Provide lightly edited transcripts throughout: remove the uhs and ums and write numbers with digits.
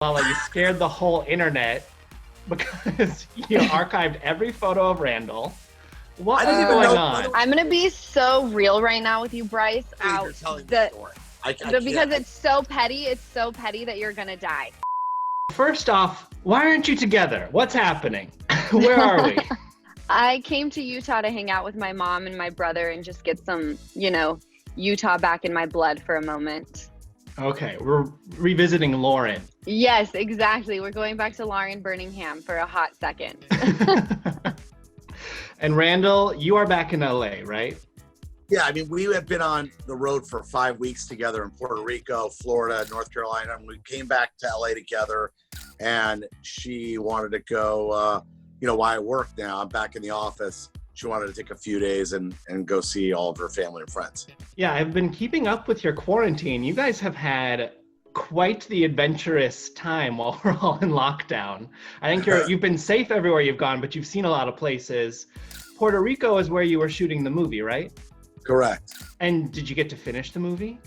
Lala, you scared the whole internet because you archived every photo of Randall. What is going on? I'm gonna be so real right now with you, Bryce. You're telling the story. Because it's so petty that you're gonna die. First off, why aren't you together? What's happening? Where are we? I came to Utah to hang out with my mom and my brother and just get some, Utah back in my blood for a moment. Okay, we're revisiting Lauren. Yes, exactly. We're going back to Lauren Birmingham for a hot second. And Randall, you are back in LA, right? Yeah, I mean, we have been on the road for 5 weeks together in Puerto Rico, Florida, North Carolina, and we came back to LA together, and she wanted to go, while I work now, I'm back in the office. She wanted to take a few days and go see all of her family and friends. Yeah, I've been keeping up with your quarantine. You guys have had quite the adventurous time while we're all in lockdown. I think you've been safe everywhere you've gone, but you've seen a lot of places. Puerto Rico is where you were shooting the movie, right? Correct. And did you get to finish the movie?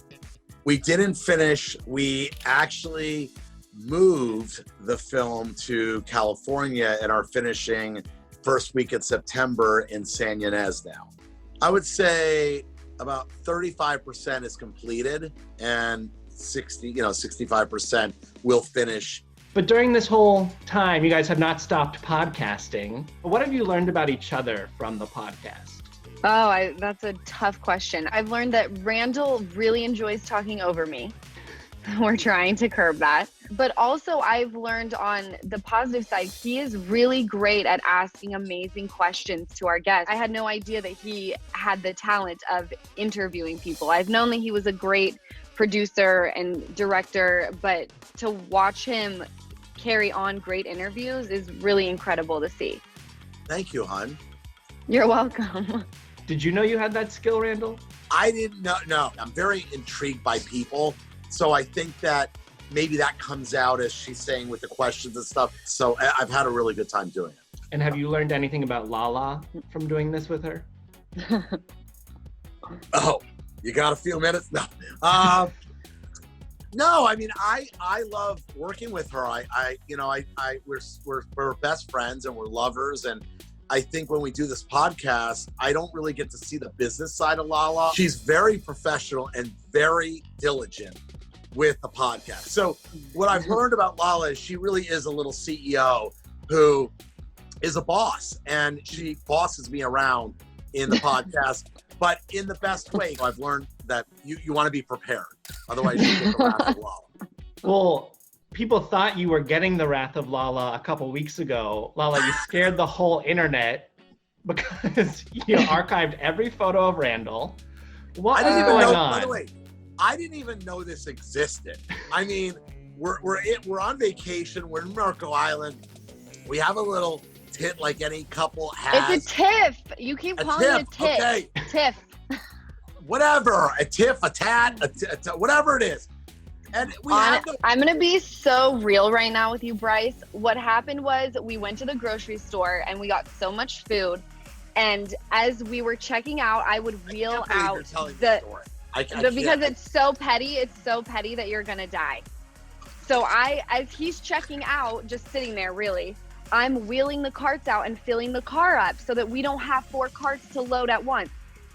We didn't finish. We actually moved the film to California and are finishing first week in September in San Ynez now. I would say about 35% is completed and 65% will finish. But during this whole time, you guys have not stopped podcasting. What have you learned about each other from the podcast? Oh, that's a tough question. I've learned that Randall really enjoys talking over me. We're trying to curb that. But also I've learned on the positive side, he is really great at asking amazing questions to our guests. I had no idea that he had the talent of interviewing people. I've known that he was a great producer and director, but to watch him carry on great interviews is really incredible to see. Thank you, hon. You're welcome. Did you know you had that skill, Randall? I didn't know. No, I'm very intrigued by people. So I think that maybe that comes out as she's saying with the questions and stuff. So I've had a really good time doing it. And have you learned anything about Lala from doing this with her? Oh, you got a few minutes? No. No, I mean, I love working with her. We're best friends and we're lovers. And I think when we do this podcast, I don't really get to see the business side of Lala. She's very professional and very diligent with the podcast. So what I've learned about Lala is she really is a little CEO who is a boss, and she bosses me around in the podcast, but in the best way. I've learned that you want to be prepared. Otherwise you get the wrath of Lala. Well, people thought you were getting the wrath of Lala a couple weeks ago. Lala, you scared the whole internet because you archived every photo of Randall. What is going on? By the way, I didn't even know this existed. I mean, we're on vacation. We're in Marco Island. We have a little tit like any couple has. It's a tiff. You keep calling it a tiff. Okay. Tiff. Whatever. A tiff, a tat, whatever it is. And I'm going to be so real right now with you, Bryce. What happened was we went to the grocery store and we got so much food. And as we were checking out, I would reel out the story. Because it's so petty that you're going to die. So as he's checking out, just sitting there really, I'm wheeling the carts out and filling the car up so that we don't have 4 carts to load at once.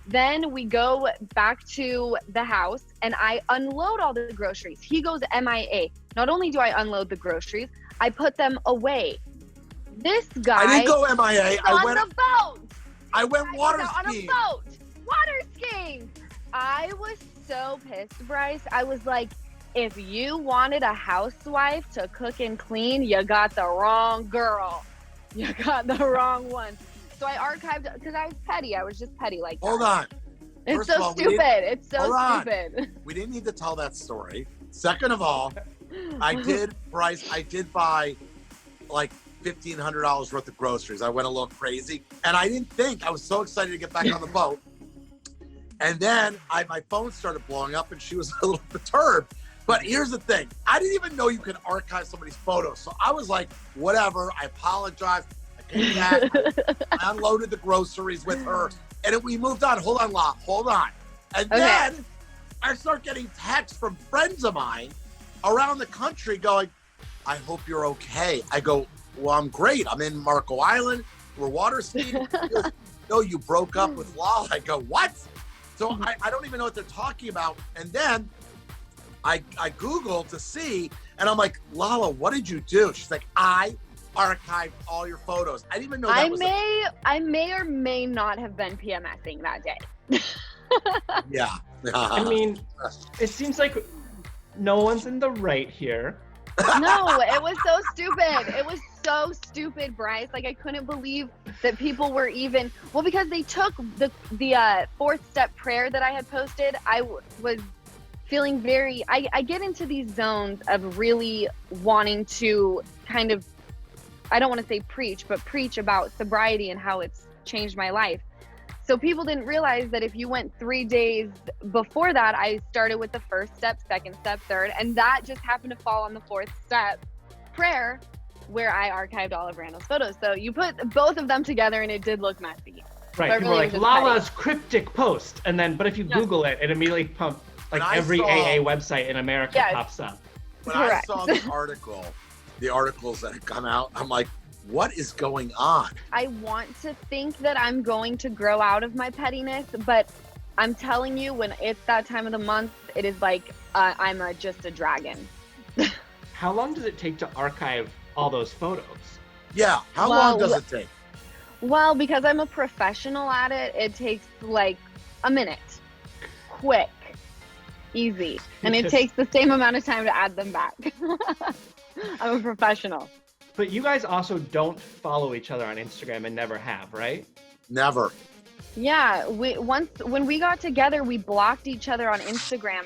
Then we go back to the house and I unload all the groceries. He goes MIA. Not only do I unload the groceries, I put them away. This guy. I didn't go MIA. I went on the boat. I went water On skiing. a boat. Water skiing. I was so pissed, Bryce. I was like, if you wanted a housewife to cook and clean, you got the wrong girl. You got the wrong one. So I archived, because I was petty. I was just petty like that. Hold on. It's so stupid. It's so stupid. We didn't need to tell that story. Second of all, I did buy like $1,500 worth of groceries. I went a little crazy. And I didn't think, I was so excited to get back on the boat. And then my phone started blowing up and she was a little perturbed. But here's the thing. I didn't even know you could archive somebody's photos. So I was like, whatever. I apologized. Came back, I unloaded the groceries with her, and we moved on. Hold on, La. Hold on. And then I start getting texts from friends of mine around the country going, I hope you're okay. I go, well, I'm great. I'm in Marco Island. We're water skiing. He goes, no, you broke up with Lala. I go, what? So I don't even know what they're talking about. And then I Googled to see, and I'm like, Lala, what did you do? She's like, I archived all your photos. I didn't even know that I may or may not have been PMSing that day. Yeah. I mean, it seems like no one's in the right here. No, it was so stupid. It was so stupid, Bryce. Like, I couldn't believe that people were even, well, because they took the fourth step prayer that I had posted. I was feeling very, I get into these zones of really wanting to kind of, I don't want to say preach, but preach about sobriety and how it's changed my life. So people didn't realize that if you went 3 days before that, I started with the first step, second step, third, and that just happened to fall on the fourth step prayer where I archived all of Randall's photos. So you put both of them together and it did look messy. Right, But people were really like, was just Lala's cryptic post. And then, but if you Google it, it immediately pumps, like every AA website in America pops up. When I saw the articles that had come out, I'm like, what is going on? I want to think that I'm going to grow out of my pettiness, but I'm telling you, when it's that time of the month, it is like I'm just a dragon. How long does it take to archive all those photos? Yeah, how long does it take? Well, because I'm a professional at it, it takes like a minute. Quick, easy. And it takes the same amount of time to add them back. I'm a professional. But you guys also don't follow each other on Instagram and never have, right? Never. Yeah, when we got together, we blocked each other on Instagram,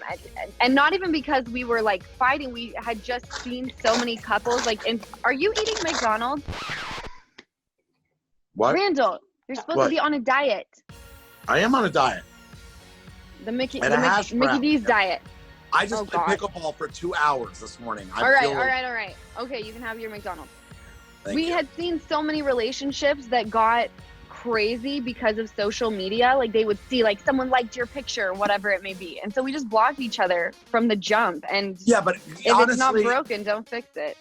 and not even because we were like fighting. We had just seen so many couples. Like, are you eating McDonald's? What? Randall, you're supposed to be on a diet. I am on a diet. The Mickey D's diet. I just played pickleball for 2 hours this morning. All right. Okay, you can have your McDonald's. We had seen so many relationships that got crazy because of social media. Like, they would see like someone liked your picture or whatever it may be, and so we just blocked each other from the jump. And but if honestly, it's not broken, don't fix it.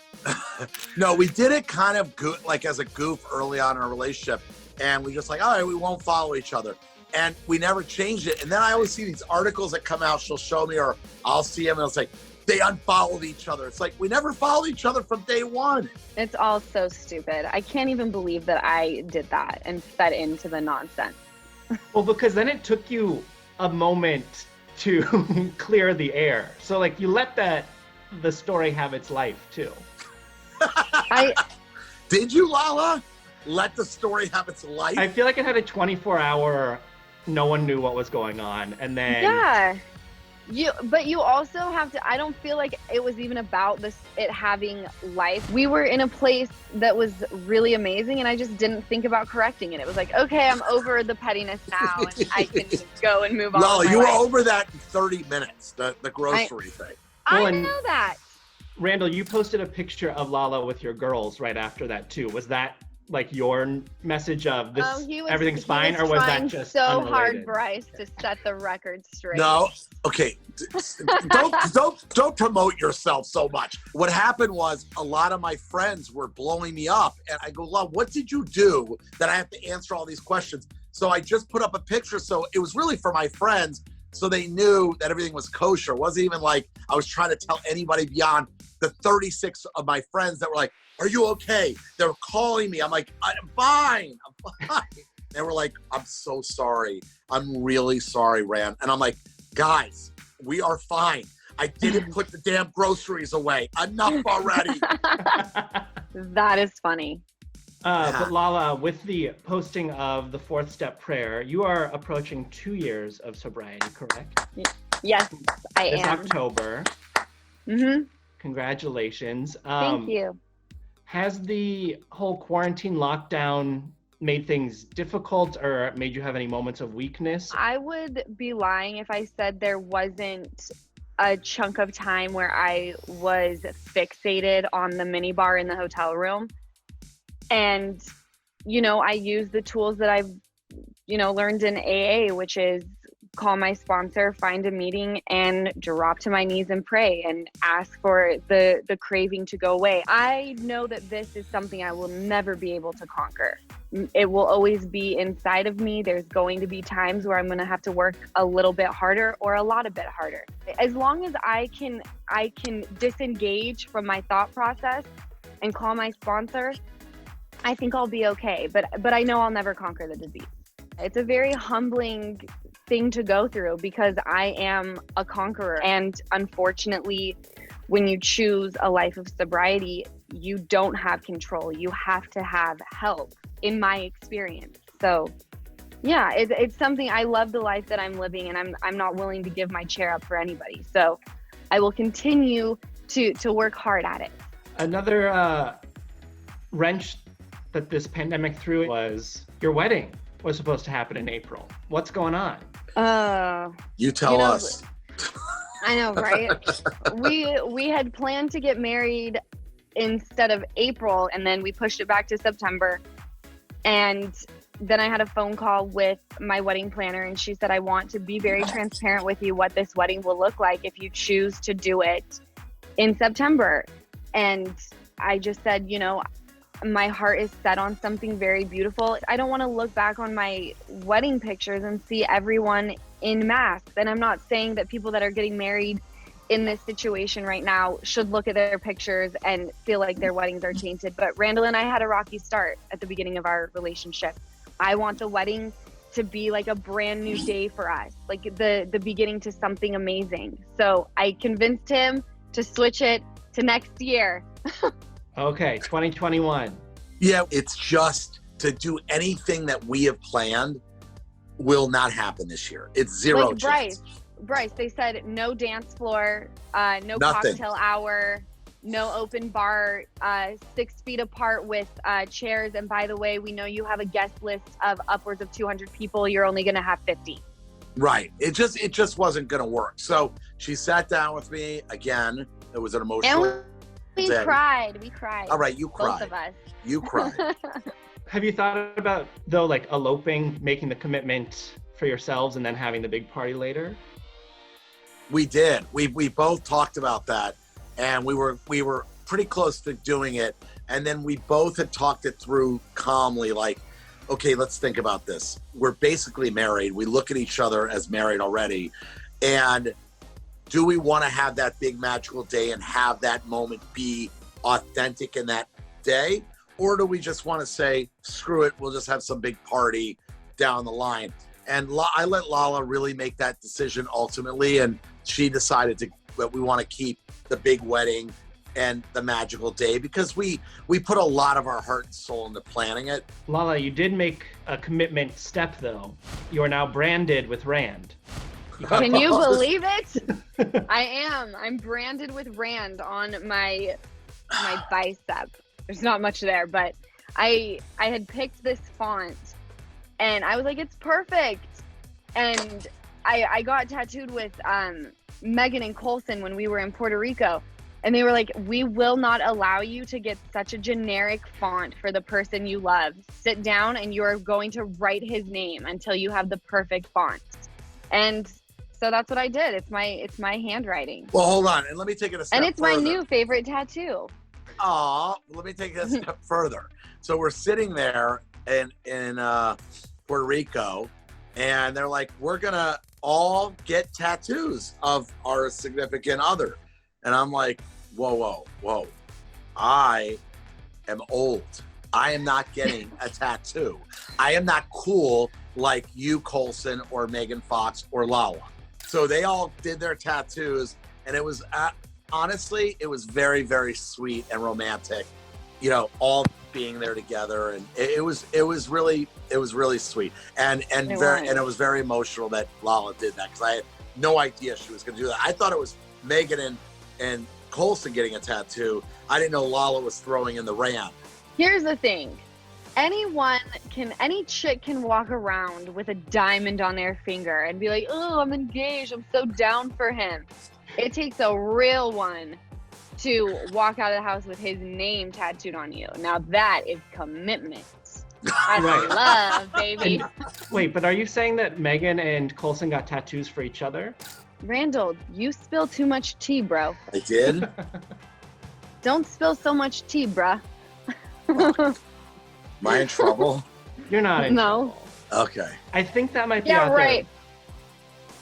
No, we did it kind of like as a goof early on in our relationship, and we just like, all right, we won't follow each other, and we never changed it. And then I always see these articles that come out. She'll show me, or I'll see them, and it'll say they unfollowed each other. It's like, we never followed each other from day one. It's all so stupid. I can't even believe that I did that and fed into the nonsense. Well, because then it took you a moment to clear the air. So like, you let the story have its life too. Did you, Lala? Let the story have its life? I feel like it had a 24-hour, no one knew what was going on. And then... Yeah. But you also have to, I don't feel like it was even about it having life. We were in a place that was really amazing, and I just didn't think about correcting it. It was like, okay, I'm over the pettiness now, and I can go and move on. No, you were over that in 30 minutes, the grocery thing. I know that. Randall, you posted a picture of Lala with your girls right after that too. Was that like your message of this, everything's fine, or was that just so unrelated? hard, Bryce, to set the record straight? No, okay, don't promote yourself so much. What happened was, a lot of my friends were blowing me up, and I go, love, what did you do that I have to answer all these questions? So I just put up a picture, so it was really for my friends, so they knew that everything was kosher. It wasn't even like I was trying to tell anybody beyond the 36 of my friends that were like, are you okay? They were calling me. I'm like, I'm fine. They were like, I'm so sorry. I'm really sorry, Rand. And I'm like, guys, we are fine. I didn't put the damn groceries away. Enough already. That is funny. But Lala, with the posting of the fourth step prayer, you are approaching 2 years of sobriety, correct? Yes, I am. This October. Mm-hmm. Congratulations. Thank you. Has the whole quarantine lockdown made things difficult or made you have any moments of weakness? I would be lying if I said there wasn't a chunk of time where I was fixated on the mini bar in the hotel room. And, I use the tools that I've, learned in AA, which is call my sponsor, find a meeting, and drop to my knees and pray and ask for the craving to go away. I know that this is something I will never be able to conquer. It will always be inside of me. There's going to be times where I'm going to have to work a little bit harder or a lot a bit harder. As long as I can disengage from my thought process and call my sponsor, I think I'll be okay. But I know I'll never conquer the disease. It's a very humbling thing to go through because I am a conqueror. And unfortunately, when you choose a life of sobriety, you don't have control. You have to have help, in my experience. So yeah, it's something. I love the life that I'm living, and I'm not willing to give my chair up for anybody. So I will continue to work hard at it. Another wrench that this pandemic threw was your wedding was supposed to happen in April. What's going on? You tell us. I know, right? we had planned to get married instead of April, and then we pushed it back to September. And then I had a phone call with my wedding planner, and she said, I want to be very transparent with you what this wedding will look like if you choose to do it in September. And I just said, my heart is set on something very beautiful. I don't want to look back on my wedding pictures and see everyone in masks. And I'm not saying that people that are getting married in this situation right now should look at their pictures and feel like their weddings are tainted. But Randall and I had a rocky start at the beginning of our relationship. I want the wedding to be like a brand new day for us, like the beginning to something amazing. So I convinced him to switch it to next year. Okay, 2021. Yeah, it's just to do anything that we have planned will not happen this year. It's zero chance. Bryce, they said no dance floor, no Nothing. cocktail hour, no open bar, 6 feet apart with chairs. And by the way, we know you have a guest list of upwards of 200 people. You're only going to have 50. Right. It just wasn't going to work. So she sat down with me again. It was an emotional. And we cried. We cried. All right, you cried. Both of us. You cried. Have you thought about, though, like eloping, making the commitment for yourselves and then having the big party later? We did. We both talked about that, and we were pretty close to doing it. And then we both had talked it through calmly, like, okay, let's think about this. We're basically married. We look at each other as married already. And do we want to have that big magical day and have that moment be authentic in that day? Or do we just want to say, screw it, we'll just have some big party down the line? And I let Lala really make that decision ultimately. And she decided that we want to keep the big wedding and the magical day because we put a lot of our heart and soul into planning it. Lala, you did make a commitment step, though. You are now branded with Rand. Can you believe it? I am. I'm branded with Rand on my bicep. There's not much there, but I had picked this font and I was like, it's perfect. And I got tattooed with Megan and Colson when we were in Puerto Rico. And they were like, we will not allow you to get such a generic font for the person you love. Sit down and you're going to write his name until you have the perfect font. And so that's what I did. It's my handwriting. Well, hold on. And let me take it a step further. And it's my new favorite tattoo. Aw, let me take it a step further. So we're sitting there in Puerto Rico, and they're like, we're going to all get tattoos of our significant other. And I'm like, whoa. I am old. I am not getting a tattoo. I am not cool like you, Colson, or Megan Fox, or Lala. So they all did their tattoos, and it was, honestly, it was very, very sweet and romantic, all being there together. And it was really sweet. And it was very emotional that Lala did that, because I had no idea she was going to do that. I thought it was Megan and Colson getting a tattoo. I didn't know Lala was throwing in the Rand. Here's the thing. Any chick can walk around with a diamond on their finger and be like, oh, I'm engaged. I'm so down for him. It takes a real one to walk out of the house with his name tattooed on you. Now that is commitment. That's Right. love, baby. Wait, but are you saying that Megan and Coulson got tattoos for each other? Randall, you spill too much tea, bro. I did? Don't spill so much tea, bruh. Am I in trouble? You're not in No. trouble. Okay. I think that might be Yeah, out right.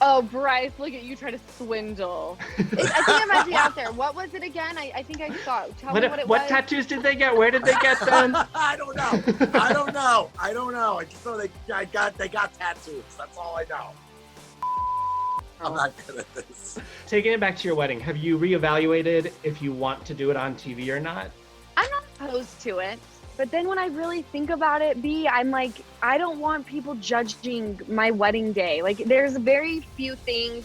Oh, Bryce, look at you try to swindle. I think it might be out there. What was it again? I think I saw. Tell me what it what was. tattoos did they get? Where did they get them? I don't know. I just know they got tattoos. That's all I know. I'm not good at this. Taking it back to your wedding, have you reevaluated if you want to do it on TV or not? I'm not opposed to it. But then when I really think about it, I'm like, I don't want people judging my wedding day. Like, there's very few things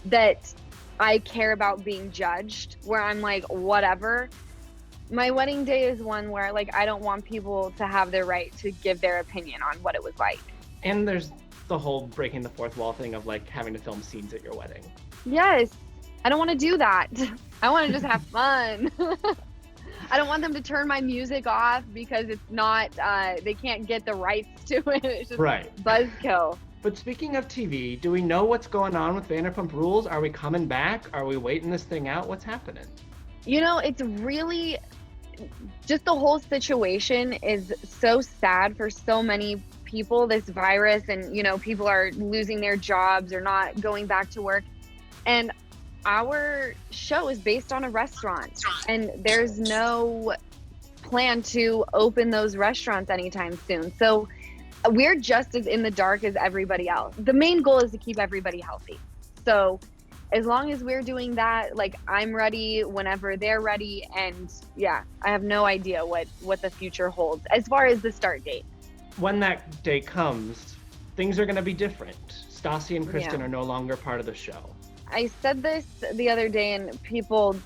that I care about being judged, where I'm like, whatever. My wedding day is one where, like, I don't want people to have their right to give their opinion on what it was like. And there's the whole breaking the fourth wall thing of, like, having to film scenes at your wedding. Yes, I don't want to do that. I want to just have fun. I don't want them to turn my music off because it's not, they can't get the rights to it. It's just Right. buzzkill. But speaking of TV, do we know what's going on with Vanderpump Rules? Are we coming back? Are we waiting this thing out? What's happening? You know, it's really, just the whole situation is so sad for so many people, this virus, and, you know, people are losing their jobs or not going back to work. And our show is based on a restaurant, and there's no plan to open those restaurants anytime soon. So we're just as in the dark as everybody else. The main goal is to keep everybody healthy. So as long as we're doing that, like, I'm ready whenever they're ready. And yeah, I have no idea what the future holds as far as the start date. When that day comes, things are going to be different. Stassi and Kristen are no longer part of the show. I said this the other day and people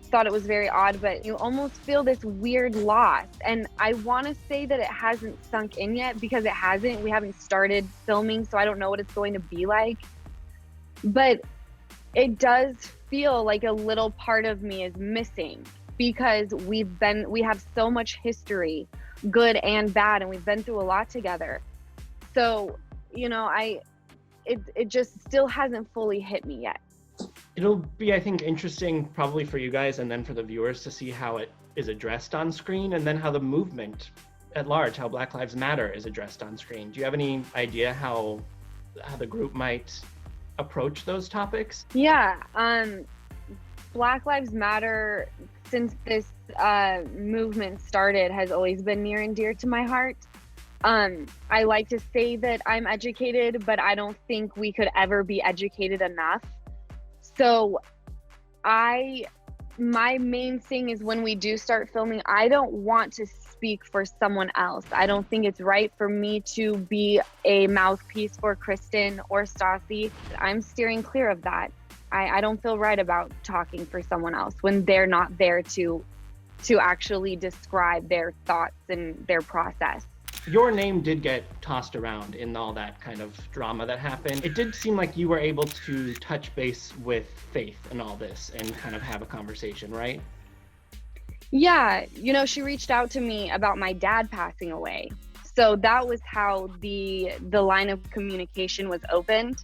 thought it was very odd, but you almost feel this weird loss. And I want to say that it hasn't sunk in yet because it hasn't. We haven't started filming, so I don't know what it's going to be like. But it does feel like a little part of me is missing because we have so much history, good and bad, and we've been through a lot together. So, you know, it just still hasn't fully hit me yet. It'll be, I think, interesting probably for you guys and then for the viewers to see how it is addressed on screen, and then how the movement at large, how Black Lives Matter is addressed on screen. Do you have any idea how the group might approach those topics? Yeah, Black Lives Matter, since this movement started, has always been near and dear to my heart. I like to say that I'm educated, but I don't think we could ever be educated enough. So my main thing is when we do start filming, I don't want to speak for someone else. I don't think it's right for me to be a mouthpiece for Kristen or Stassi. I'm steering clear of that. I don't feel right about talking for someone else when they're not there to actually describe their thoughts and their process. Your name did get tossed around in all that kind of drama that happened. It did seem like you were able to touch base with Faith and all this and kind of have a conversation, right? Yeah, you know, she reached out to me about my dad passing away. So that was how the line of communication was opened.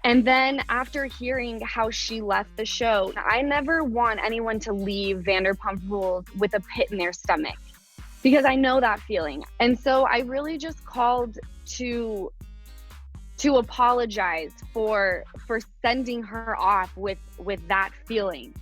And then after hearing how she left the show, I never want anyone to leave Vanderpump Rules with a pit in their stomach, because I know that feeling. And so I really just called to apologize for sending her off with that feeling.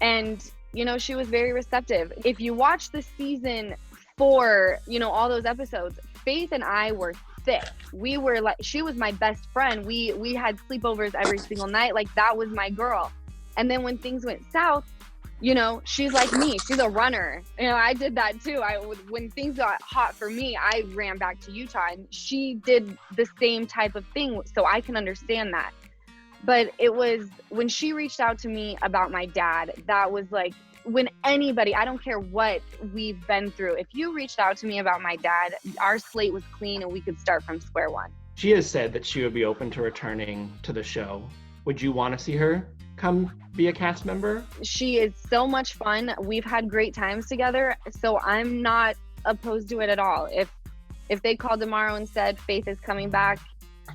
And, you know, she was very receptive. If you watch the season 4, you know, all those episodes, Faith and I were thick. We were like, she was my best friend. We had sleepovers every single night. Like, that was my girl. And then when things went south, you know, she's like me. She's a runner. You know, I did that too. When things got hot for me, I ran back to Utah, and she did the same type of thing. So I can understand that. But it was when she reached out to me about my dad, that was like, when anybody, I don't care what we've been through, if you reached out to me about my dad, our slate was clean and we could start from square one. She has said that she would be open to returning to the show. Would you want to see her come be a cast member? She is so much fun. We've had great times together, so I'm not opposed to it at all. if they called tomorrow and said Faith is coming back,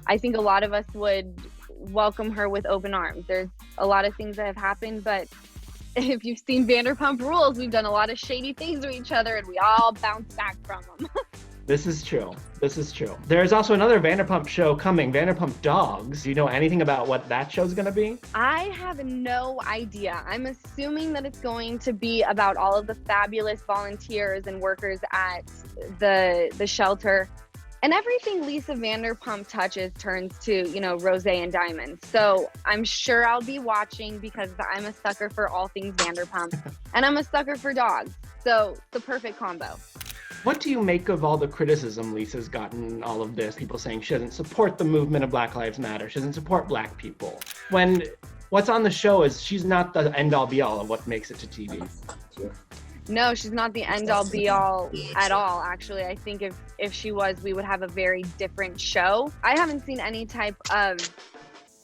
I think a lot of us would welcome her with open arms. There's a lot of things that have happened, but if you've seen Vanderpump Rules, we've done a lot of shady things to each other and we all bounce back from them. This is true. This is true. There's also another Vanderpump show coming, Vanderpump Dogs. Do you know anything about what that show's going to be? I have no idea. I'm assuming that it's going to be about all of the fabulous volunteers and workers at the shelter. And everything Lisa Vanderpump touches turns to, you know, rose and diamonds. So I'm sure I'll be watching because I'm a sucker for all things Vanderpump. And I'm a sucker for dogs. So the perfect combo. What do you make of all the criticism Lisa's gotten, all of this? People saying she doesn't support the movement of Black Lives Matter. She doesn't support Black people. When what's on the show is she's not the end-all be-all of what makes it to TV. No, she's not the end-all be-all at all, actually. I think if she was, we would have a very different show. I haven't seen any type of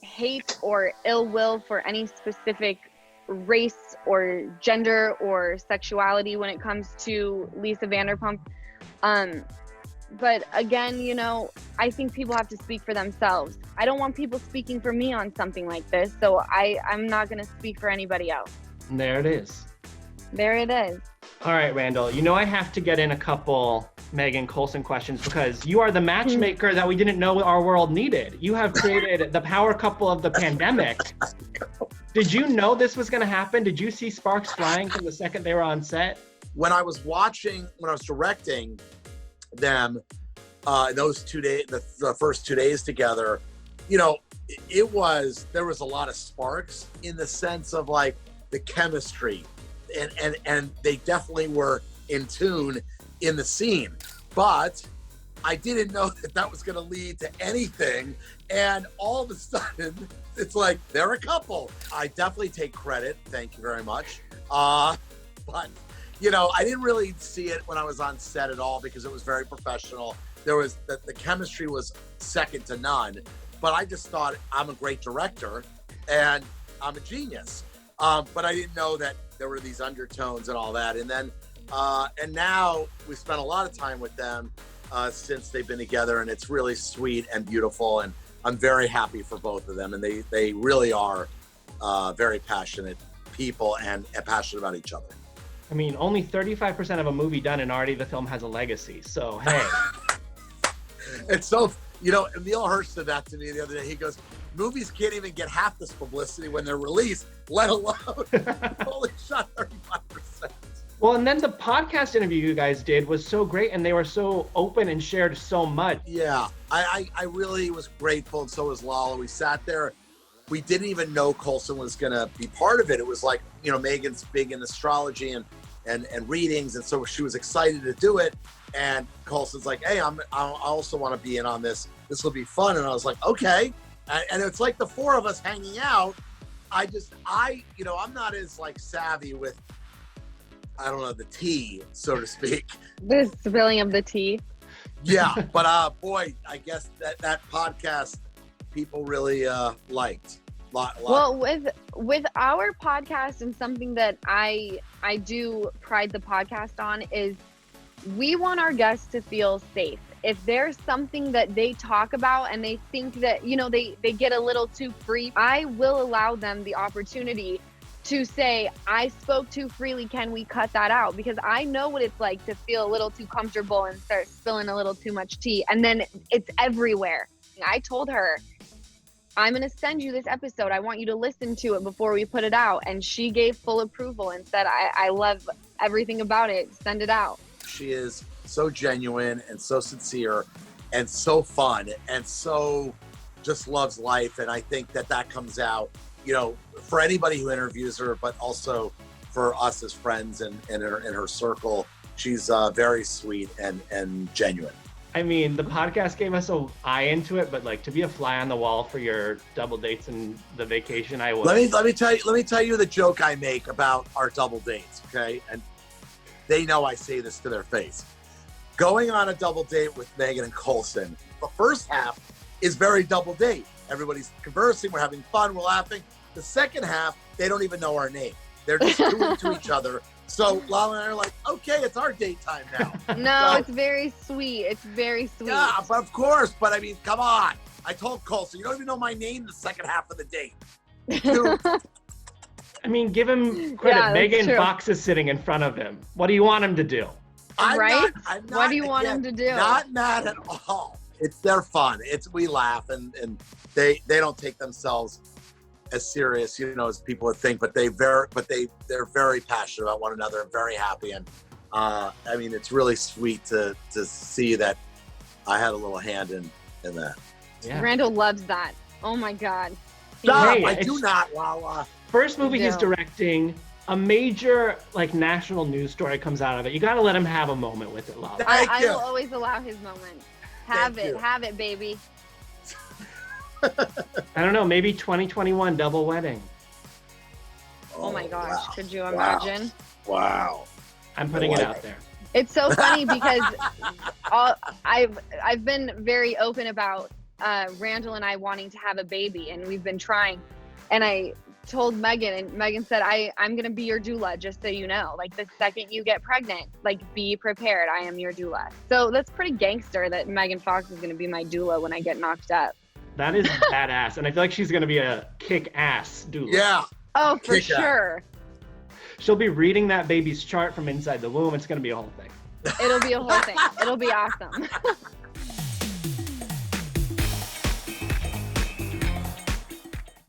hate or ill will for any specific race or gender or sexuality when it comes to Lisa Vanderpump. But again, you know, I think people have to speak for themselves. I don't want people speaking for me on something like this, so I'm not going to speak for anybody else. And there it is. There it is. All right, Randall, you know I have to get in a couple Megan Coulson questions because you are the matchmaker that we didn't know our world needed. You have created the power couple of the pandemic. Did you know this was going to happen? Did you see sparks flying from the second they were on set? When I was directing them, those 2 days, the first 2 days together, you know, there was a lot of sparks in the sense of like the chemistry, and they definitely were in tune in the scene. But I didn't know that was going to lead to anything, and all of a sudden, it's like they're a couple. I definitely take credit. Thank you very much. But you know, I didn't really see it when I was on set at all because it was very professional. There was the chemistry was second to none. But I just thought I'm a great director and I'm a genius. But I didn't know that there were these undertones and all that. And then and now we spent a lot of time with them since they've been together, and it's really sweet and beautiful. And I'm very happy for both of them. And they really are very passionate people and passionate about each other. I mean, only 35% of a movie done and already the film has a legacy. So, hey. It's so, you know, Emil Hirsch said that to me the other day. He goes, movies can't even get half this publicity when they're released, let alone only shot 35%. Well, and then the podcast interview you guys did was so great, and they were so open and shared so much. Yeah, I really was grateful, and so was Lala. We sat there. We didn't even know Coulson was going to be part of it. It was like, you know, Megan's big in astrology and readings, and so she was excited to do it. And Coulson's like, hey, I also want to be in on this. This will be fun. And I was like, okay. And it's like the four of us hanging out. You know, I'm not as like savvy with, I don't know, the tea, so to speak. The spilling of the tea. Yeah, but boy, I guess that podcast people really liked. Well, with our podcast, and something that I do pride the podcast on is we want our guests to feel safe. If there's something that they talk about and they think that, you know, they get a little too free, I will allow them the opportunity to say, I spoke too freely, can we cut that out? Because I know what it's like to feel a little too comfortable and start spilling a little too much tea, and then it's everywhere. I told her, I'm going to send you this episode. I want you to listen to it before we put it out. And she gave full approval and said, I love everything about it. Send it out. She is so genuine and so sincere and so fun and so just loves life. And I think that comes out, you know, for anybody who interviews her, but also for us as friends and in her circle. She's very sweet and genuine. I mean, the podcast gave us an eye into it, but like to be a fly on the wall for your double dates and the vacation, I would. Let me tell you the joke I make about our double dates, okay? And they know I say this to their face. Going on a double date with Megan and Coulson, the first half is very double date. Everybody's conversing, we're having fun, we're laughing. The second half, they don't even know our name. They're just doing to each other. So Lala and I are like, okay, it's our date time now. No, So- it's very sweet. It's very sweet. Yeah, but of course. But I mean, come on. I told Cole, so you don't even know my name the second half of the date. Dude, I mean, give him credit. Yeah, that's Megan true. Fox is sitting in front of him. What do you want him to do? I'm Right? I'm What do you want again, him to do? Not mad at all. They're fun. We laugh and they don't take themselves as serious, as people would think, but they're very passionate about one another and very happy. And I mean, it's really sweet to see that I had a little hand in that. Yeah. Randall loves that. Oh my God. Stop! Hey, I do it's- not, Lala. First movie he's No. directing, a major national news story comes out of it. You got to let him have a moment with it, Lala. Thank I you. will always allow his moment. Have Thank you. Have it, baby. I don't know, maybe 2021 double wedding. Oh my gosh, wow. could you Wow. imagine? Wow. I'm putting I it like out it. there. It's so funny because I've been very open about Randall and I wanting to have a baby, and we've been trying. And I told Megan, and Megan said, I'm gonna be your doula, just so you know. Like, the second you get pregnant, be prepared. I am your doula. So that's pretty gangster that Megan Fox is gonna be my doula when I get knocked up. That is badass. And I feel like she's going to be a kick-ass doula. Yeah. Oh, for Kick ass. sure. She'll be reading that baby's chart from inside the womb. It's going to be a whole thing. It'll be a whole thing. It'll be awesome.